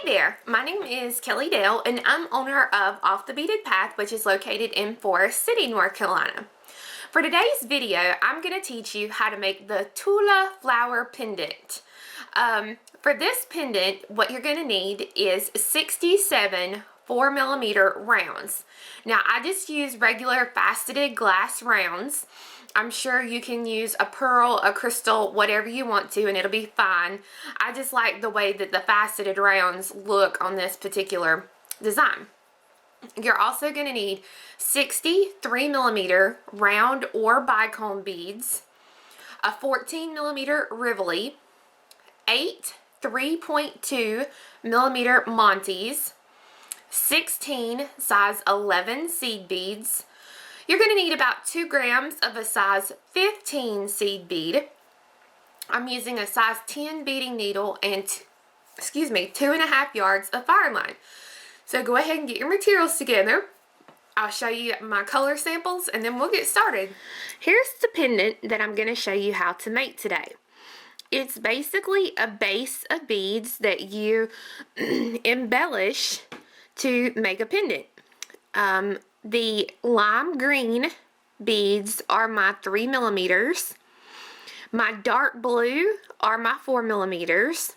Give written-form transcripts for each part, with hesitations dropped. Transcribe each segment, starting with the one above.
there, my name is Kelly Dale and I'm owner of Off the Beaded Path, which is located in Forest City, North Carolina. For today's video, I'm going to teach you how to make the Tula flower pendant. For this pendant, what you're going to need is 67 4mm rounds. Now, I just use regular faceted glass rounds. I'm sure you can use a pearl, a crystal, whatever you want to, and it'll be fine. I just like the way that the faceted rounds look on this particular design. You're also going to need 60 3mm round or bicone beads, a 14mm Rivoli, 8 3.2mm Montees, 16 size 11 seed beads. You're going to need about 2 grams of a size 15 seed bead. I'm using a size 10 beading needle and 2.5 yards of fire line. So go ahead and get your materials together. I'll show you my color samples and then we'll get started. Here's the pendant that I'm going to show you how to make today. It's basically a base of beads that you embellish to make a pendant. The lime green beads are my 3mm. My dark blue are my 4mm.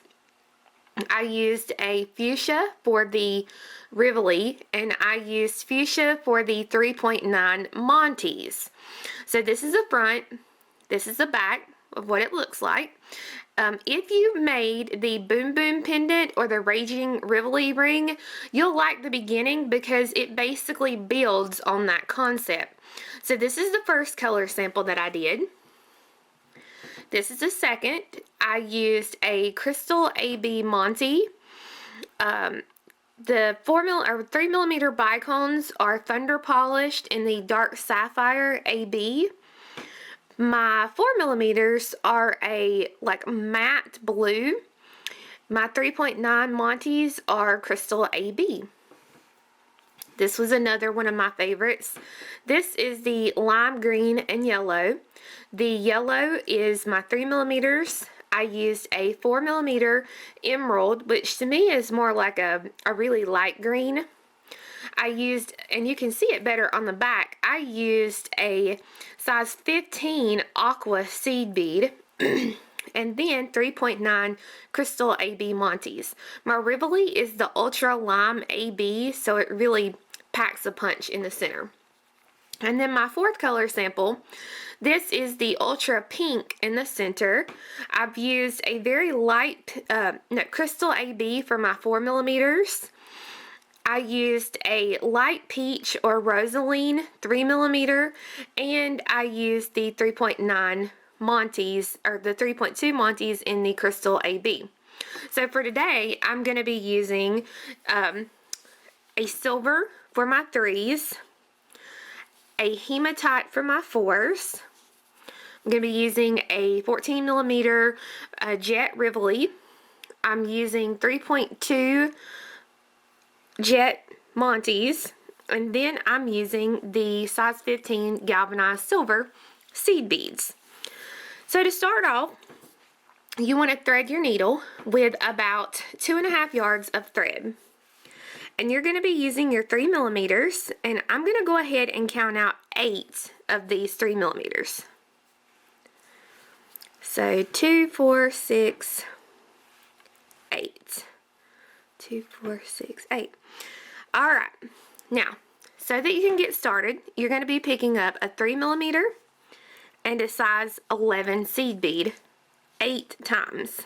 I used a fuchsia for the Rivoli and I used fuchsia for the 3.9 Montees. So this is the front, this is the back of what it looks like. If you made the Boom Boom pendant or the Raging Rivoli ring, you'll like the beginning because it basically builds on that concept. So this is the first color sample that I did. This is the second. I used a Crystal AB Monty. The 3mm Bicones are thunder polished in the dark sapphire AB. My 4mm are a matte blue. My 3.9 Montees are Crystal AB. This was another one of my favorites. This is the lime green and yellow. The yellow is my 3mm. I used a 4mm emerald, which to me is more like a really light green. I used, and you can see it better on the back, I used a size 15 aqua seed bead and then 3.9 Crystal AB Montees. My Rivoli is the Ultra Lime AB, so it really packs a punch in the center. And then my fourth color sample, this is the Ultra Pink in the center. I've used a very light Crystal AB for my 4mm. I used a light peach or rosaline 3mm, and I used the 3.9 Montees, or the 3.2 Montees in the Crystal AB. So for today, I'm going to be using a silver for my 3s, a hematite for my 4s. I'm going to be using a 14mm jet Rivoli. I'm using 3.2 jet Montees, and then I'm using the size 15 galvanized silver seed beads. So to start off, you want to thread your needle with about 2.5 yards of thread, and you're going to be using your 3mm, and I'm going to go ahead and count out 8 of these 3mm. So 2, 4, 6, 8. 2, 4, 6, 8. Alright, now, so that you can get started, you're going to be picking up a 3mm and a size 11 seed bead 8 times.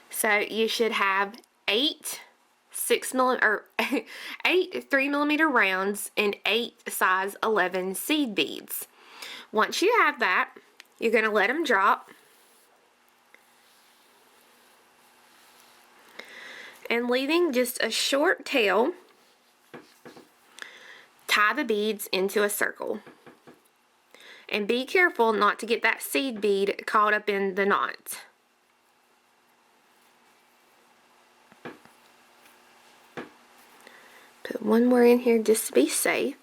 So you should have 8 3mm rounds and 8 size 11 seed beads. Once you have that, you're going to let them drop. And leaving just a short tail, tie the beads into a circle. And be careful not to get that seed bead caught up in the knot. Put one more in here just to be safe.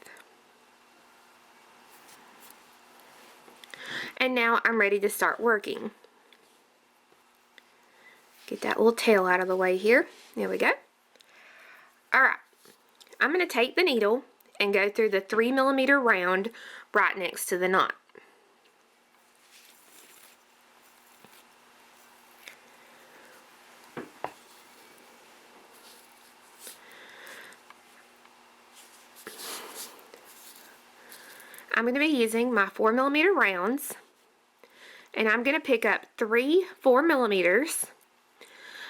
And now I'm ready to start working. Get that little tail out of the way here. There we go. Alright, I'm going to take the needle and go through the 3mm round right next to the knot. I'm going to be using my 4mm rounds, and I'm going to pick up 3 4mm.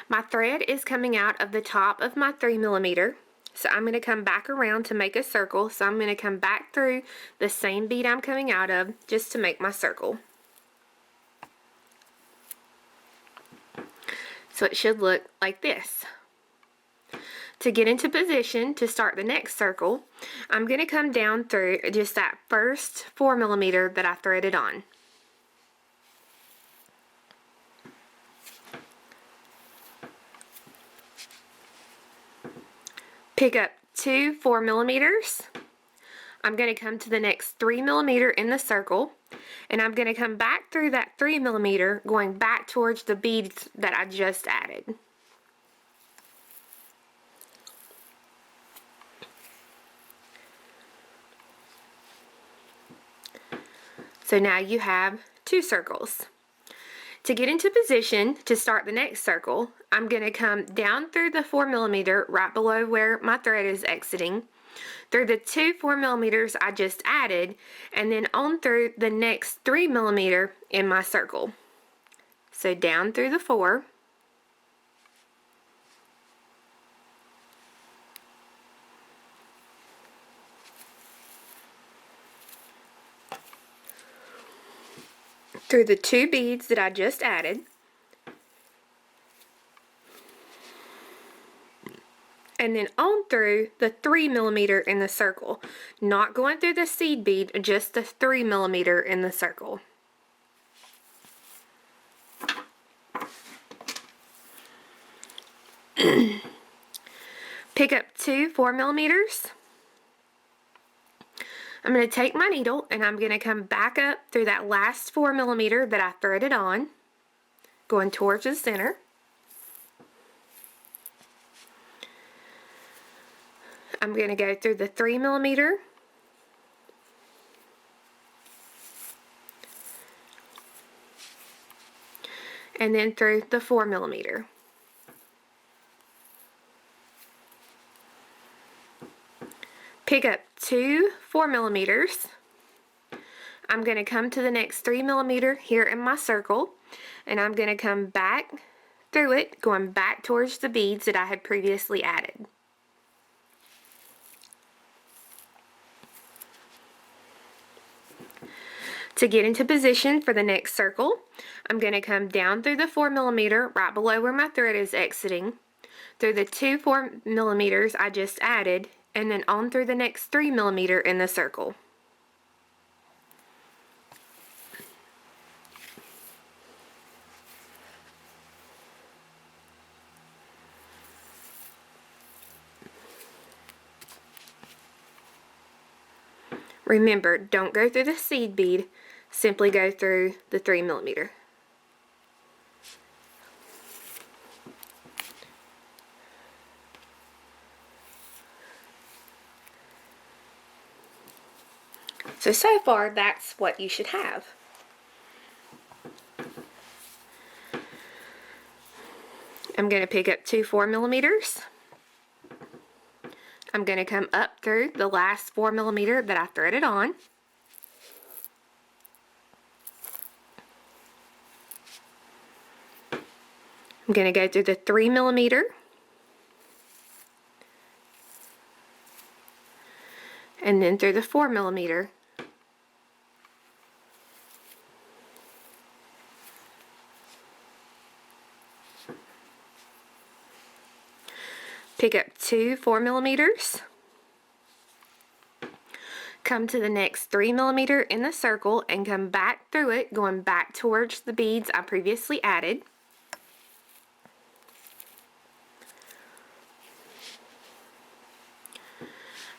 My thread is coming out of the top of my 3mm, so I'm going to come back around to make a circle. So I'm going to come back through the same bead I'm coming out of just to make my circle. So it should look like this. To get into position to start the next circle, I'm going to come down through just that first 4mm that I threaded on. Pick up 2 4mm. I'm going to come to the next 3mm in the circle, and I'm going to come back through that 3mm going back towards the beads that I just added. So now you have 2 circles. To get into position to start the next circle, I'm going to come down through the 4mm right below where my thread is exiting, through the 2 4mm I just added, and then on through the next 3mm in my circle. So down through the 4, through the 2 beads that I just added, and then on through the 3mm in the circle, not going through the seed bead, just the 3mm in the circle. Pick up 2 4mm. I'm going to take my needle and I'm going to come back up through that last 4mm that I threaded on, going towards the center. I'm going to go through the 3mm, and then through the 4mm. Pick up 2 4mm. I'm going to come to the next 3mm here in my circle, and I'm going to come back through it, going back towards the beads that I had previously added. To get into position for the next circle, I'm going to come down through the 4mm right below where my thread is exiting, through the 2 4mm I just added, and then on through the next 3mm in the circle. Remember, don't go through the seed bead, simply go through the 3mm. So far, that's what you should have. I'm going to pick up 2 4mm. I'm going to come up through the last 4mm that I threaded on. I'm going to go through the 3mm, and then through the 4mm. Pick up 2 4mm. Come to the next 3mm in the circle and come back through it, going back towards the beads I previously added.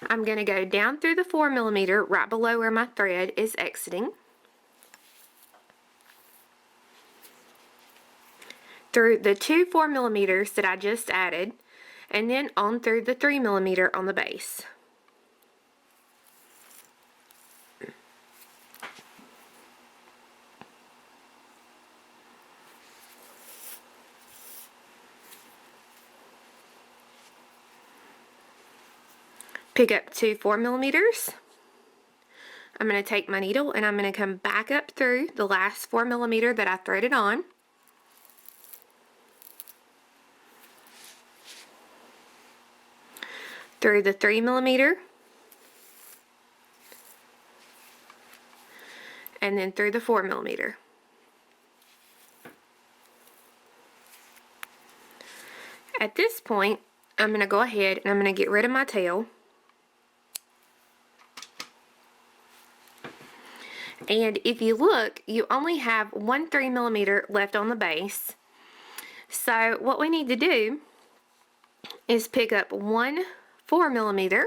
I'm going to go down through the 4mm right below where my thread is exiting, through the two 4mm that I just added, and then on through the 3mm on the base. Pick up two 4mm. I'm going to take my needle and I'm going to come back up through the last 4mm that I threaded on. Through the 3mm. And then through the 4mm. At this point, I'm going to go ahead and I'm going to get rid of my tail. And if you look, you only have one 3mm left on the base. So what we need to do is pick up one 4mm,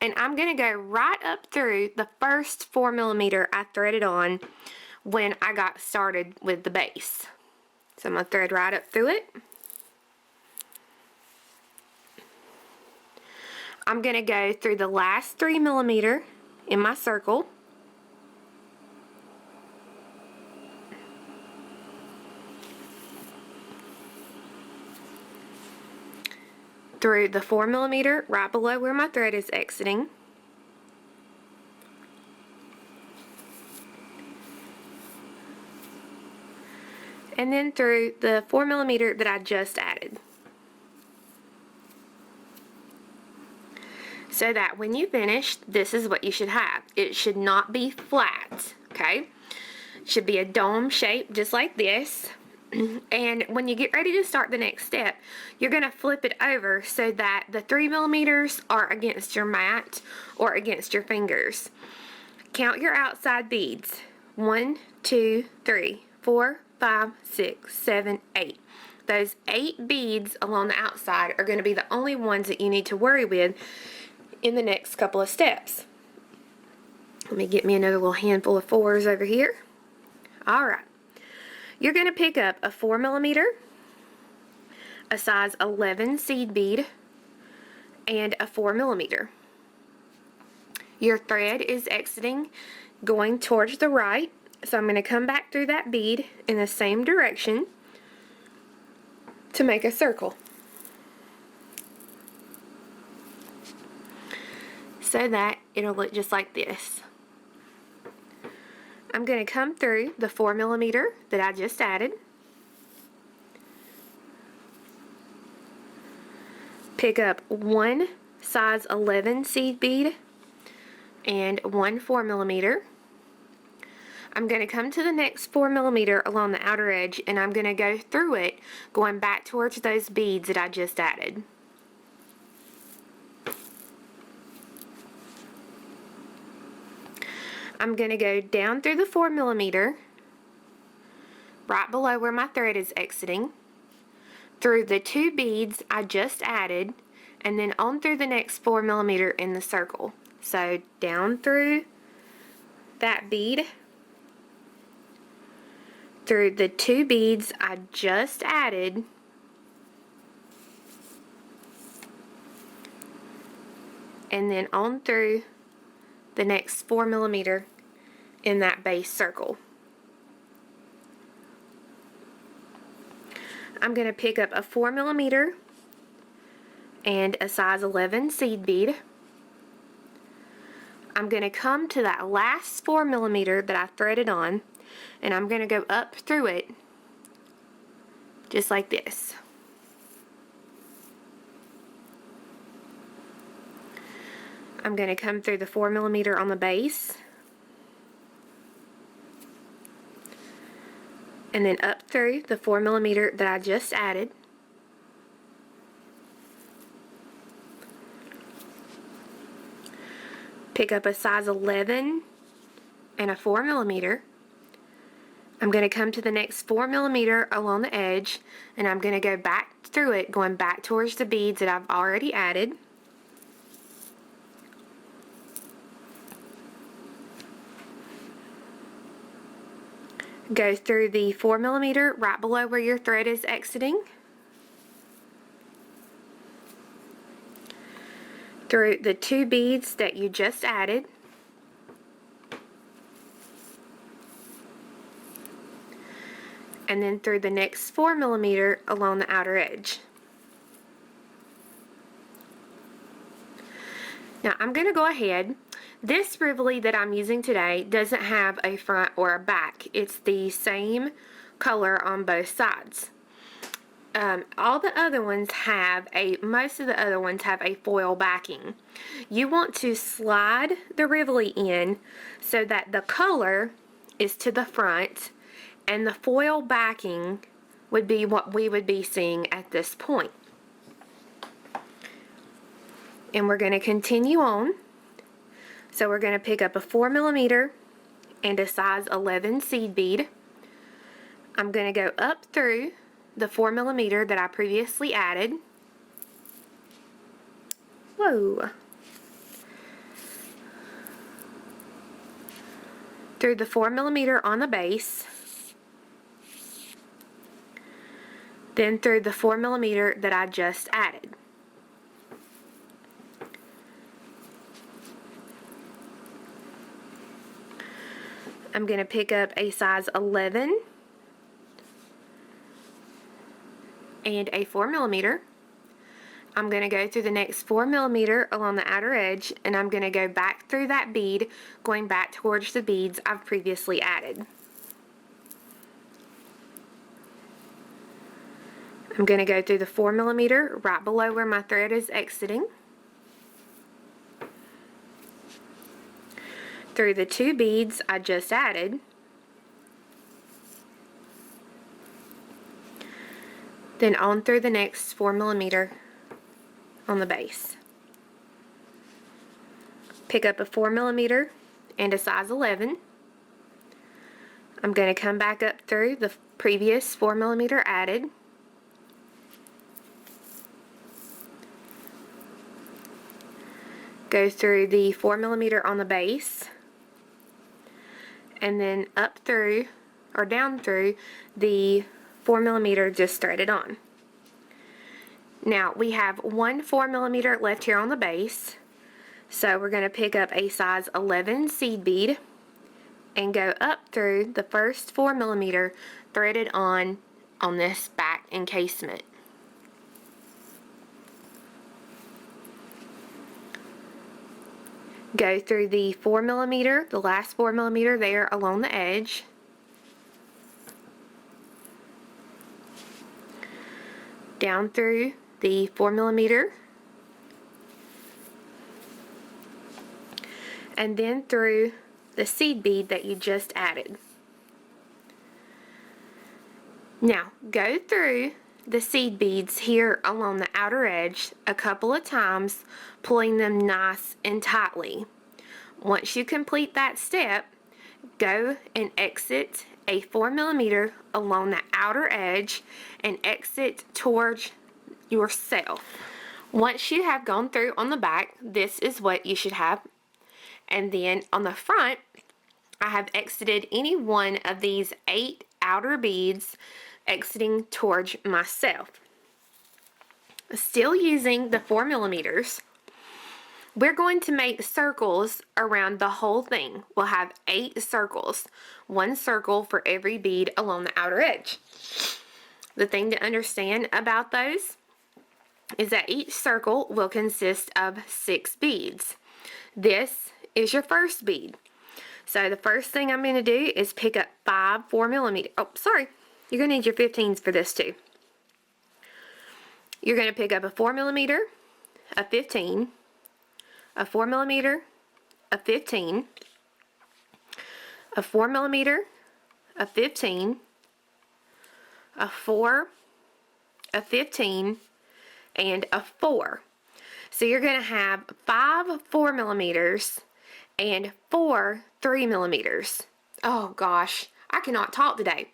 and I'm going to go right up through the first 4mm I threaded on when I got started with the base. So I'm going to thread right up through it. I'm going to go through the last 3mm in my circle. Through the 4mm right below where my thread is exiting. And then through the 4mm that I just added. So that when you finish, this is what you should have. It should not be flat, okay? It should be a dome shape just like this. And when you get ready to start the next step, you're going to flip it over so that the 3mm are against your mat or against your fingers. Count your outside beads. 1, 2, 3, 4, 5, 6, 7, 8. Those 8 beads along the outside are going to be the only ones that you need to worry with in the next couple of steps. Let me get me another little handful of 4s over here. Alright. You're going to pick up a 4mm, a size 11 seed bead, and a 4mm. Your thread is exiting, going towards the right, so I'm going to come back through that bead in the same direction to make a circle. So that it'll look just like this. I'm going to come through the 4mm that I just added, pick up one size 11 seed bead and one 4mm. I'm going to come to the next 4mm along the outer edge and I'm going to go through it, going back towards those beads that I just added. I'm going to go down through the 4mm, right below where my thread is exiting, through the 2 beads I just added, and then on through the next 4mm in the circle. So down through that bead, through the 2 beads I just added, and then on through the next 4mm in that base circle. I'm going to pick up a 4mm and a size 11 seed bead. I'm going to come to that last 4mm that I threaded on, and I'm going to go up through it just like this. I'm going to come through the 4mm on the base, and then up through the 4mm that I just added, Pick up a size 11 and a 4mm. I'm going to come to the next 4mm along the edge, and I'm going to go back through it, going back towards the beads that I've already added. Go through the 4mm right below where your thread is exiting, through the 2 beads that you just added, and then through the next 4mm along the outer edge. Now I'm going to go ahead. This Rivoli that I'm using today doesn't have a front or a back. It's the same color on both sides. All the other ones have most of the other ones have a foil backing. You want to slide the Rivoli in so that the color is to the front and the foil backing would be what we would be seeing at this point. And we're going to continue on. So we're going to pick up a 4mm and a size 11 seed bead. I'm going to go up through the 4mm that I previously added. Whoa. Through the 4mm on the base. Then through the 4mm that I just added. I'm going to pick up a size 11 and a 4mm. I'm going to go through the next 4mm along the outer edge, and I'm going to go back through that bead, going back towards the beads I've previously added. I'm going to go through the 4mm right below where my thread is exiting, through the 2 beads I just added, then on through the next 4mm on the base. Pick up a 4mm and a size 11. I'm going to come back up through the previous 4mm added, go through the 4mm on the base, and then up through or down through the 4mm just threaded on. Now we have 1 4mm left here on the base, so we're going to pick up a size 11 seed bead and go up through the first 4mm threaded on this back encasement. Go through the 4mm, the last 4mm there along the edge. Down through the 4mm. And then through the seed bead that you just added. Now, go through the seed beads here along the outer edge a couple of times, pulling them nice and tightly. Once you complete that step, go and exit a 4mm along the outer edge and exit towards yourself. Once you have gone through on the back, this is what you should have. And then on the front, I have exited any one of these 8 outer beads, exiting towards myself. Still using the 4mm, we're going to make circles around the whole thing. We'll have 8 circles, 1 circle for every bead along the outer edge. The thing to understand about those is that each circle will consist of 6 beads. This is your first bead. So the first thing I'm going to do is pick up 5 4mm. Oh, sorry. You're going to need your 15s for this too. You're going to pick up a 4mm, a 15, a 4mm, a 15, a 4mm, a 15, a 4, a 15, and a 4. So you're going to have 5 4mm and 4 3mm. Oh gosh, I cannot talk today.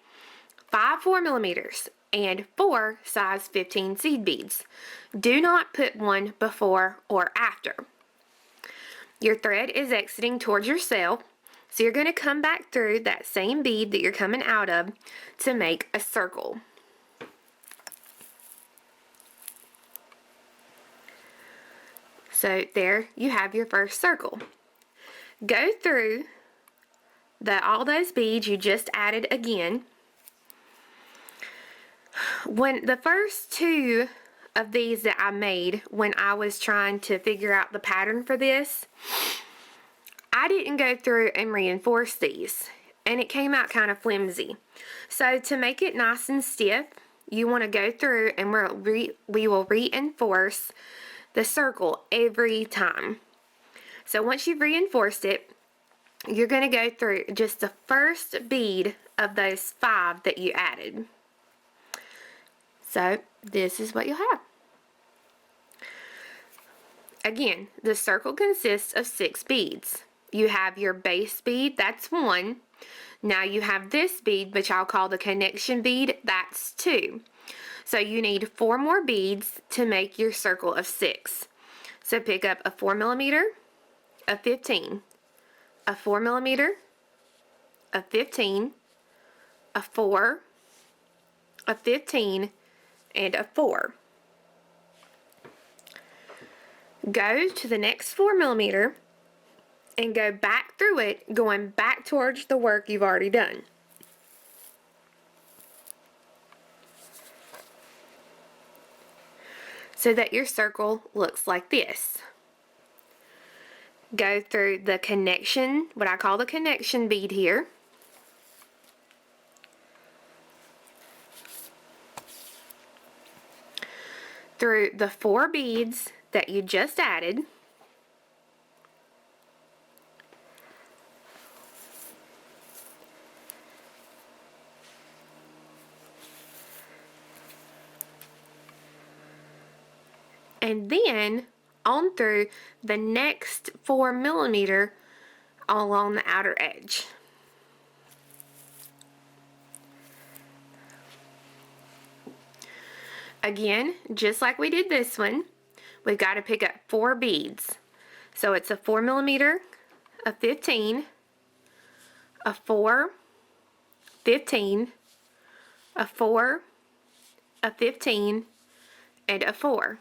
5 4mm and 4 size 15 seed beads. Do not put one before or after. Your thread is exiting towards yourself, so you're going to come back through that same bead that you're coming out of to make a circle. So there you have your first circle. Go through all those beads you just added again. When the first 2 of these that I made when I was trying to figure out the pattern for this, I didn't go through and reinforce these, and it came out kind of flimsy. So to make it nice and stiff, you want to go through and we will reinforce the circle every time. So once you've reinforced it, you're going to go through just the first bead of those 5 that you added. So this is what you'll have. Again, the circle consists of 6 beads. You have your base bead, that's 1. Now you have this bead, which I'll call the connection bead, that's 2. So you need 4 more beads to make your circle of 6. So pick up a 4mm, a 15, a 4mm, a 15, a 4, a 15, and a 4. Go to the next 4mm and go back through it, going back towards the work you've already done. So that your circle looks like this. Go through the connection, what I call the connection bead here. Through the 4 beads that you just added. And then on through the next 4mm along the outer edge. Again, just like we did this one, we've got to pick up 4 beads. So it's a 4mm, a 15, a 4, 15, a 4, a 15, and a 4.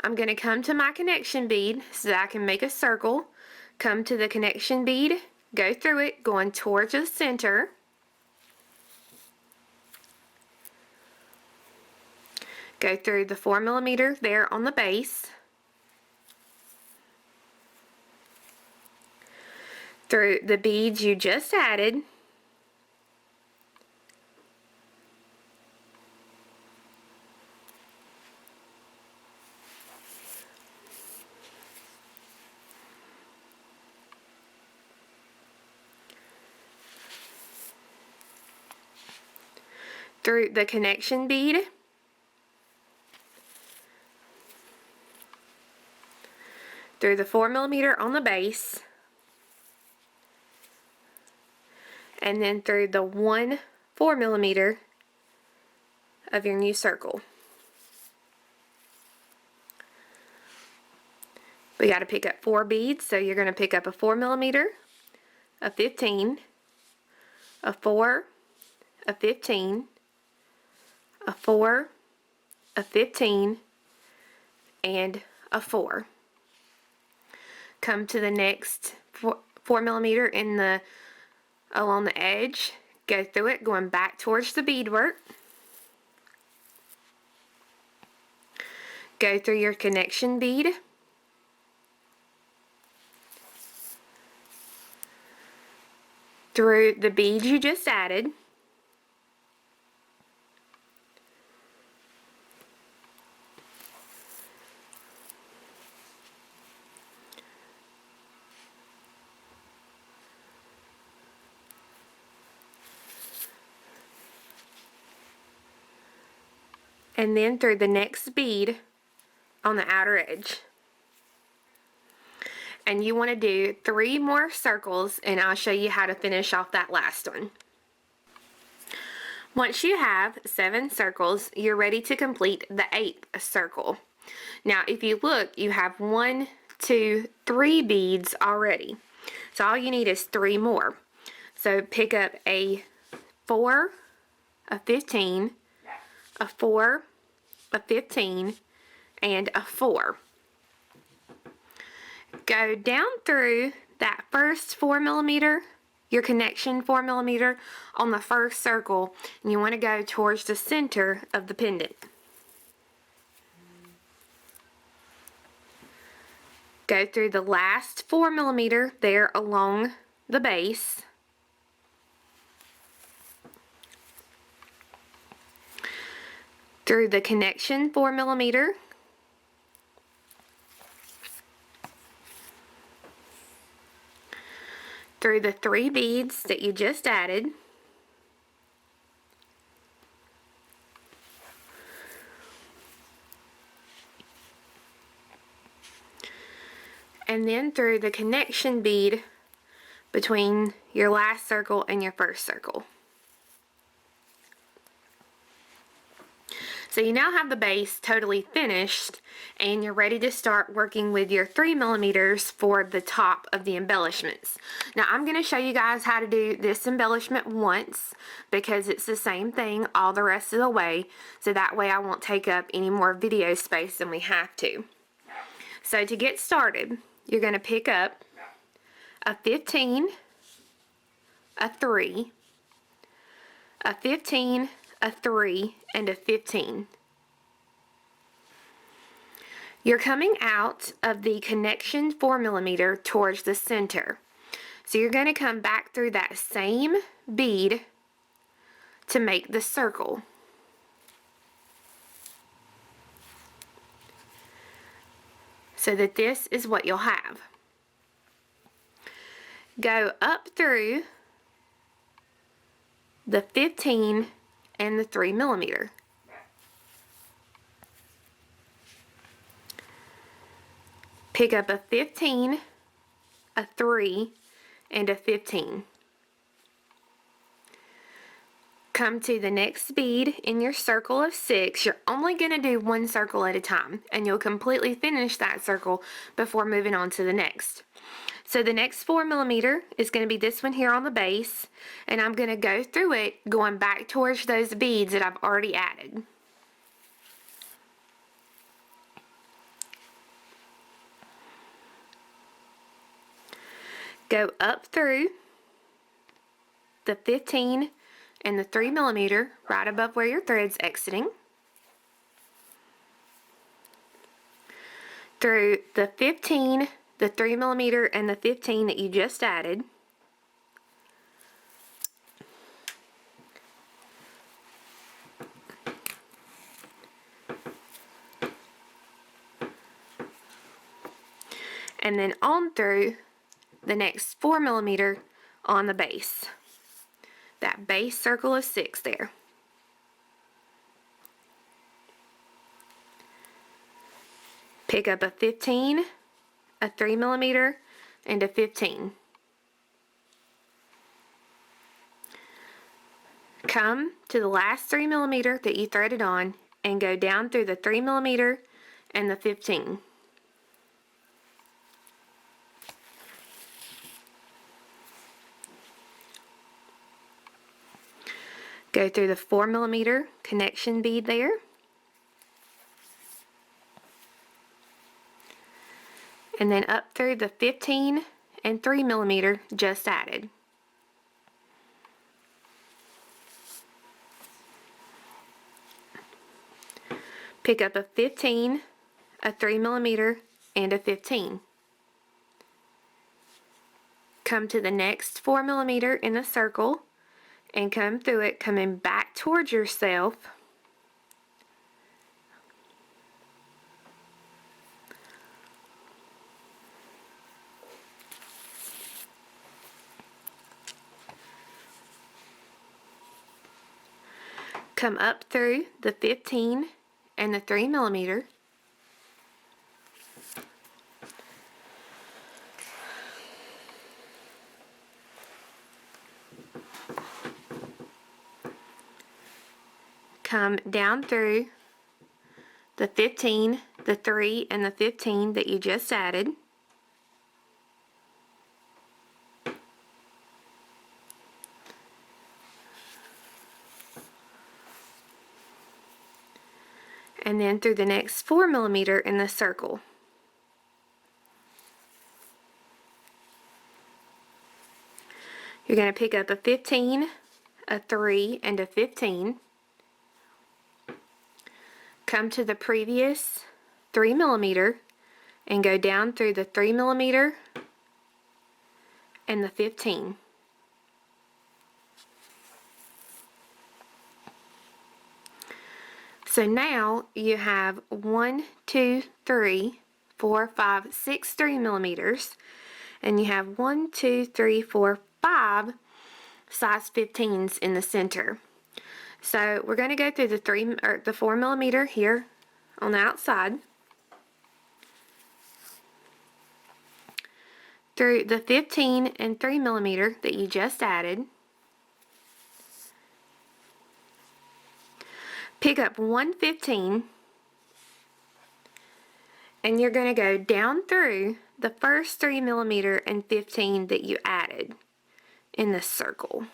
I'm going to come to my connection bead so that I can make a circle. Come to the connection bead, go through it, going towards the center. Go through the 4mm there on the base. Through the beads you just added. Through the connection bead. Through the 4mm on the base. And then through the 1 4mm of your new circle. We got to pick up 4 beads, so you're going to pick up a 4mm, a 15, a 4, a 15, a 4, a 15, and a 4. Come to the next 4mm in the along the edge, go through it, going back towards the beadwork. Go through your connection bead. Through the beads you just added. And then through the next bead on the outer edge. and you want to do 3 more circles, and I'll show you how to finish off that last one. Once you have 7 circles, you're ready to complete the 8th circle. Now, if you look, you have 1, 2, 3 beads already. So all you need is 3 more. So pick up a 4, a 15, a 4, a 15, and a 4. Go down through that first 4 millimeter, your connection 4 millimeter on the first circle, and you want to go towards the center of the pendant. Go through the last 4 millimeter there along the base. Through the connection 4 millimeter. Through the 3 beads that you just added. And then through the connection bead between your last circle and your first circle. So you now have the base totally finished, and you're ready to start working with your 3 millimeters for the top of the embellishments. Now I'm going to show you guys how to do this embellishment once, because it's the same thing all the rest of the way, so that way I won't take up any more video space than we have to. So to get started, you're going to pick up a 15, a 3, a 15, a 3, and a 15. You're coming out of the connection 4 millimeter towards the center. So you're going to come back through that same bead to make the circle. So that this is what you'll have. Go up through the 15 and the 3 millimeter. Pick up a 15, a 3, and a 15. Come to the next bead in your circle of 6. You're only going to do 1 circle at a time, and you'll completely finish that circle before moving on to the next. So the next 4 millimeter is going to be this one here on the base, and I'm going to go through it going back towards those beads that I've already added. Go up through the 15 and the 3 millimeter right above where your thread's exiting. Through the 15, the 3 millimeter, and the 15 that you just added. And then on through the next 4 millimeter on the base. That base circle of 6 there. Pick up a 15, a 3 millimeter, and a 15. Come to the last 3 millimeter that you threaded on and go down through the 3 millimeter and the 15. Go through the 4 millimeter connection bead there. And then up through the 15 and 3 millimeter just added. Pick up a 15, a 3 millimeter, and a 15. Come to the next 4 millimeter in the circle and come through it, coming back towards yourself. Come up through the 15 and the 3 millimeter. come down through the 15, the 3, and the 15 that you just added. And then through the next 4 millimeter in the circle. You're going to pick up a 15, a 3, and a 15. Come to the previous 3 millimeter and go down through the 3 millimeter and the 15. So now you have 1, 2, 3, 4, 5, 6 3 millimeters, and you have 1, 2, 3, 4, 5 size 15s in the center. So we're going to go through the 4 millimeter here on the outside, through the 15 and 3 millimeter that you just added. Pick up 115, and you're going to go down through the first 3 millimeter and 15 that you added in this circle.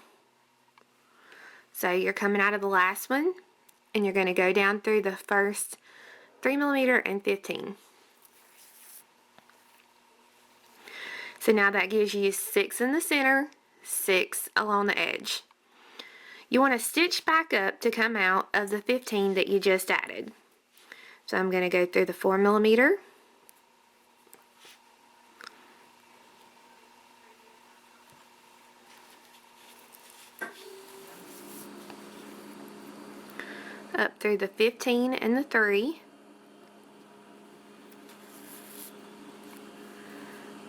So you're coming out of the last one, and you're going to go down through the first 3 millimeter and 15. So now that gives you 6 in the center, 6 along the edge. You want to stitch back up to come out of the 15 that you just added. So I'm going to go through the 4 millimeter, up through the 15 and the 3,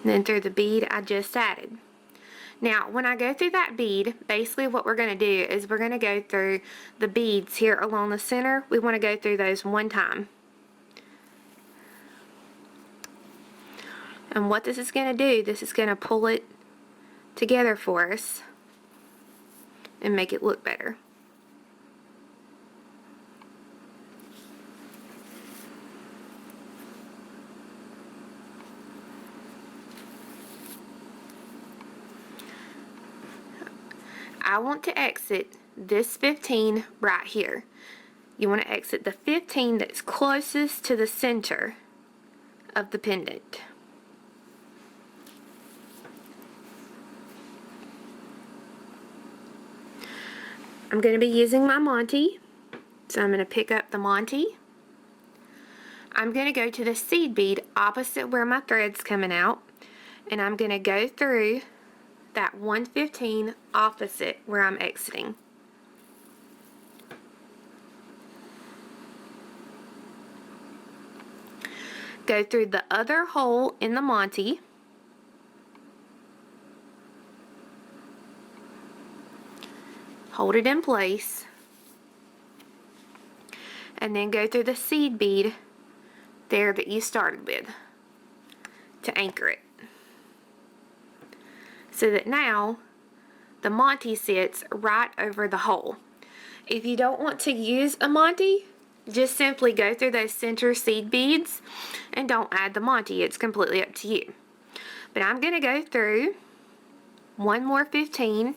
and then through the bead I just added. Now, when I go through that bead, basically what we're going to do is we're going to go through the beads here along the center. We want to go through those one time. And what this is going to do, this is going to pull it together for us and make it look better. I want to exit this 15 right here. You want to exit the 15 that's closest to the center of the pendant. I'm going to be using my Monte, so I'm going to pick up the Monte. I'm going to go to the seed bead opposite where my thread's coming out, and I'm going to go through that 115 opposite where I'm exiting. Go through the other hole in the Monte. Hold it in place. And then go through the seed bead there that you started with to anchor it. So that now the Monte sits right over the hole. If you don't want to use a Monte, just simply go through those center seed beads and don't add the Monte. It's completely up to you. But I'm going to go through one more 15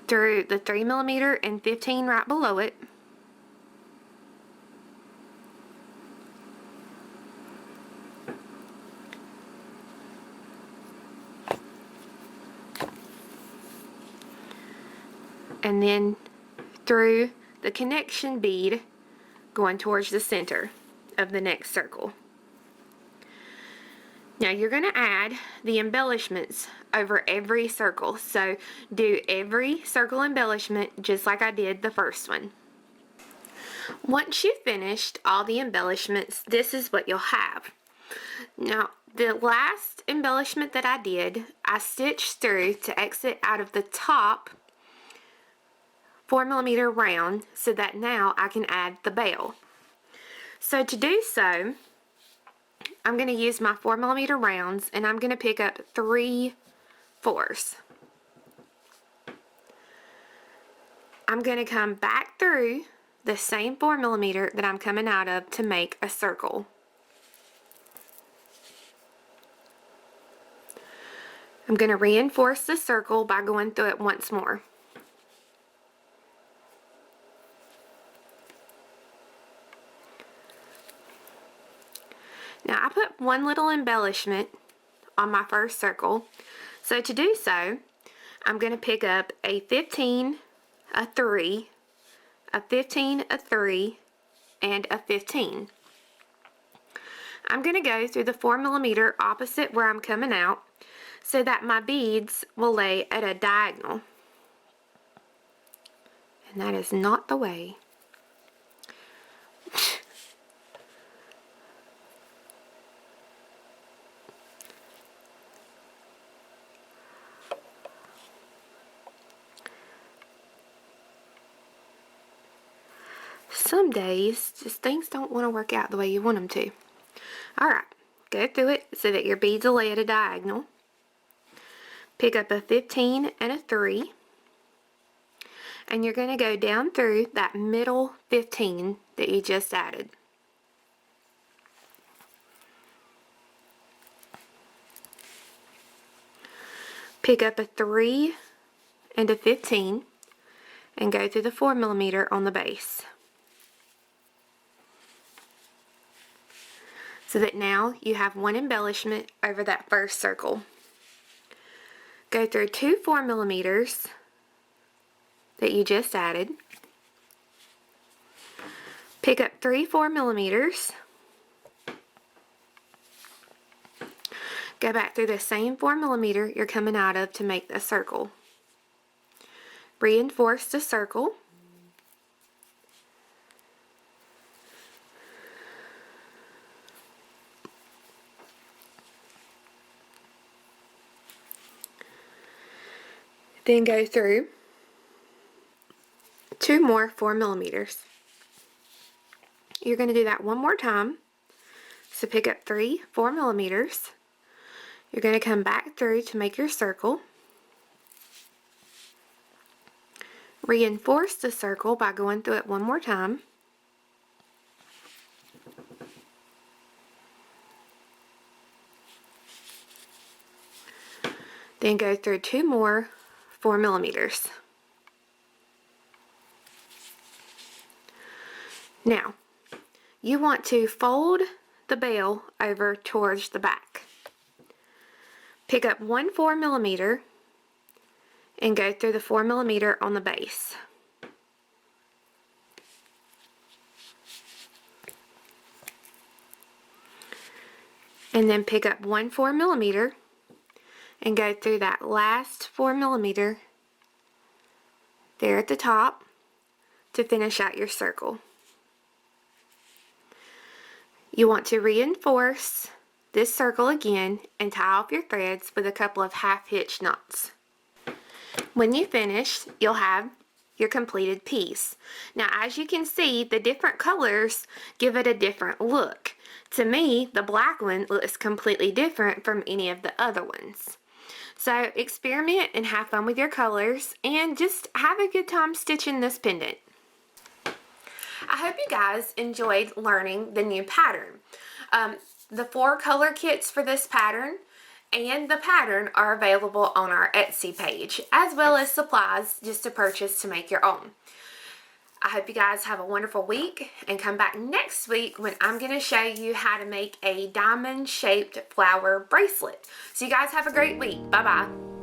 through the 3 millimeter and 15 right below it. And then through the connection bead going towards the center of the next circle. Now you're going to add the embellishments over every circle. So do every circle embellishment just like I did the first one. Once you've finished all the embellishments, this is what you'll have. Now the last embellishment that I did, I stitched through to exit out of the top 4 millimeter round so that now I can add the bell. So to do so, I'm going to use my 4 millimeter rounds and I'm going to pick up 3 4s. I'm going to come back through the same 4mm that I'm coming out of to make a circle. I'm going to reinforce the circle by going through it once more. Now I put one little embellishment on my first circle. So to do so, I'm going to pick up a 15, a 3, a 15, a 3, and a 15. I'm going to go through the 4mm opposite where I'm coming out so that my beads will lay at a diagonal. And that is not the way. Some days, just things don't want to work out the way you want them to. Alright, go through it so that your beads will lay at a diagonal. Pick up a 15 and a 3. And you're going to go down through that middle 15 that you just added. Pick up a 3 and a 15 and go through the 4mm on the base. So that now you have one embellishment over that first circle. Go through two 4mm that you just added. Pick up 3 4mm. Go back through the same 4mm you're coming out of to make the circle. Reinforce the circle. Then go through 2 more 4mm. You're going to do that one more time. So pick up 3 4mm. You're going to come back through to make your circle. Reinforce the circle by going through it one more time. Then go through 2 more 4mm. Now, you want to fold the bell over towards the back. Pick up 1 4mm and go through the 4mm on the base. And then pick up 1 4mm and go through that last 4mm there at the top to finish out your circle. You want to reinforce this circle again and tie off your threads with a couple of half-hitch knots. When you finish, you'll have your completed piece. Now, as you can see, the different colors give it a different look. To me, the black one looks completely different from any of the other ones. So experiment and have fun with your colors and just have a good time stitching this pendant. I hope you guys enjoyed learning the new pattern. The 4 color kits for this pattern and the pattern are available on our Etsy page, as well as supplies just to purchase to make your own. I hope you guys have a wonderful week and come back next week when I'm going to show you how to make a diamond shaped flower bracelet. So you guys have a great week. Bye bye.